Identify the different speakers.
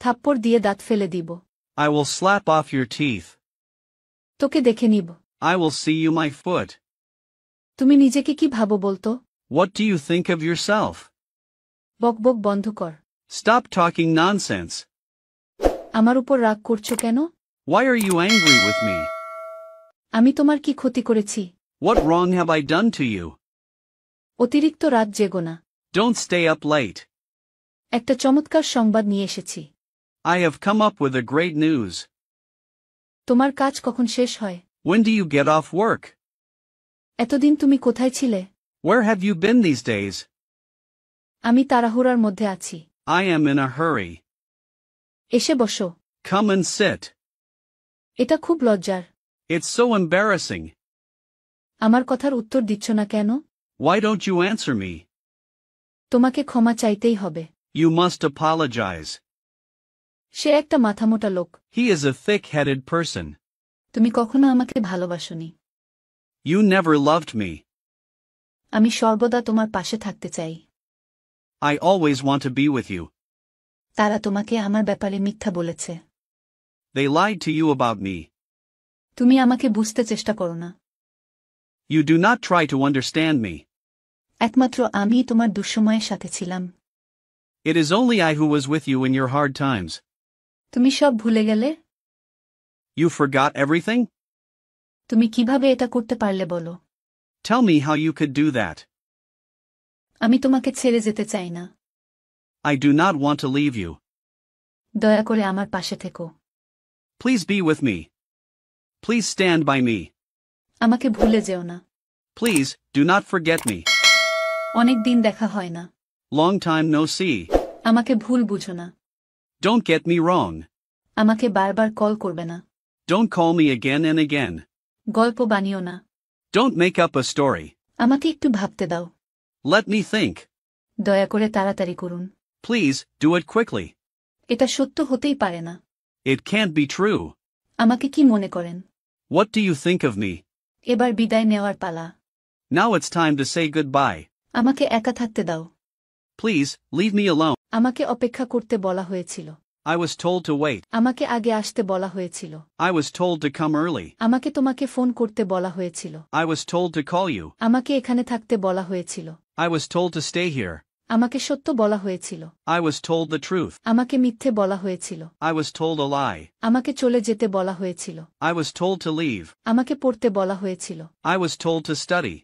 Speaker 1: থাপ্পড় দিয়ে দাঁত ফেলে দিব।
Speaker 2: I will slap off your teeth.
Speaker 1: তোকে দেখে নিব।
Speaker 2: I will see you my foot.
Speaker 1: তুমি নিজেকে কি ভাবো বলতো?
Speaker 2: What do you think of yourself?
Speaker 1: বকবক বন্ধ কর।
Speaker 2: Stop talking nonsense.
Speaker 1: আমার উপর রাগ করছো কেন?
Speaker 2: Why are you angry with me?
Speaker 1: আমি তোমার কি ক্ষতি করেছি?
Speaker 2: What wrong have I done to you?
Speaker 1: অতিরিক্ত রাত জেগো না।
Speaker 2: Don't stay up late.
Speaker 1: একটা চমৎকার সংবাদ নিয়ে এসেছি।
Speaker 2: I have come up with a great news.
Speaker 1: তোমার কাজ কখন শেষ হয়?
Speaker 2: When do you get off work?
Speaker 1: এতদিন তুমি কোথায় ছিলে?
Speaker 2: Where have you been these days?
Speaker 1: আমি তাড়াহুড়ার মধ্যে আছি।
Speaker 2: I am in a hurry.
Speaker 1: এসে বসো।
Speaker 2: Come and sit.
Speaker 1: এটা খুব লজ্জার।
Speaker 2: It's so embarrassing.
Speaker 1: আমার কথার উত্তর দিচ্ছ না কেন?
Speaker 2: Why don't you answer me?
Speaker 1: তোমাকে ক্ষমা চাইতেই হবে।
Speaker 2: You must apologize.
Speaker 1: সে একটা মাথামোটা লোক।
Speaker 2: He is a thick-headed person.
Speaker 1: তুমি কখনো আমাকে ভালোবাসোনি।
Speaker 2: You never loved me.
Speaker 1: আমি সর্বদা তোমার পাশে থাকতে চাই।
Speaker 2: I always want to be with you.
Speaker 1: তারা তোমাকে আমার ব্যাপারে মিথ্যা বলেছে।
Speaker 2: They lied to you about me.
Speaker 1: তুমি আমাকে বুঝতে চেষ্টা করো না।
Speaker 2: You do not try to understand me.
Speaker 1: একমাত্র আমিই তোমার দুঃসময়ের সাথে ছিলাম।
Speaker 2: It is only I who was with you in your hard times.
Speaker 1: তুমি সব ভুলে গেলে?
Speaker 2: You forgot everything?
Speaker 1: তুমি কিভাবে এটা করতে পারলে বলো?
Speaker 2: Tell me how you could do that.
Speaker 1: আমি তোমাকে ছেড়ে যেতে চাই না।
Speaker 2: I do not want to leave you.
Speaker 1: দয়া করে আমার পাশে থেকো।
Speaker 2: Please be with me. Please stand by me.
Speaker 1: আমাকে ভুলে যেও না।
Speaker 2: Please, do not forget me.
Speaker 1: অনেক দিন দেখা হয় না।
Speaker 2: Long time no see.
Speaker 1: আমাকে ভুল বুঝো না।
Speaker 2: Don't get me wrong.
Speaker 1: আমাকে বারবার কল করবে না।
Speaker 2: Don't call me again and again.
Speaker 1: গল্প বানিও না।
Speaker 2: Don't make up a story.
Speaker 1: আমাকে একটু ভাবতে দাও।
Speaker 2: Let me think.
Speaker 1: দয়া করে তাড়াতাড়ি করুন।
Speaker 2: Please, do it quickly.
Speaker 1: এটা সত্য হতেই পারে না।
Speaker 2: It can't be true.
Speaker 1: আমাকে কি মনে করেন?
Speaker 2: What do you think of me?
Speaker 1: এবার বিদায় নেওয়ার পালা।
Speaker 2: Now it's time to say goodbye.
Speaker 1: আমাকে একা থাকতে দাও।
Speaker 2: Please, leave me alone.
Speaker 1: আমাকে অপেক্ষা করতে বলা হয়েছিল।
Speaker 2: I was told to wait.
Speaker 1: আমাকে আগে আসতে বলা হয়েছিল।
Speaker 2: I was told to come early.
Speaker 1: আমাকে তোমাকে ফোন করতে বলা হয়েছিল।
Speaker 2: I was told to call you.
Speaker 1: আমাকে এখানে থাকতে বলা হয়েছিল।
Speaker 2: I was told to stay here.
Speaker 1: আমাকে সত্য বলা হয়েছিল।
Speaker 2: I was told the truth.
Speaker 1: আমাকে মিথ্যে বলা হয়েছিল।
Speaker 2: I was told a lie.
Speaker 1: আমাকে চলে যেতে বলা হয়েছিল।
Speaker 2: I was told to leave.
Speaker 1: আমাকে পড়তে বলা হয়েছিল।
Speaker 2: I was told to study.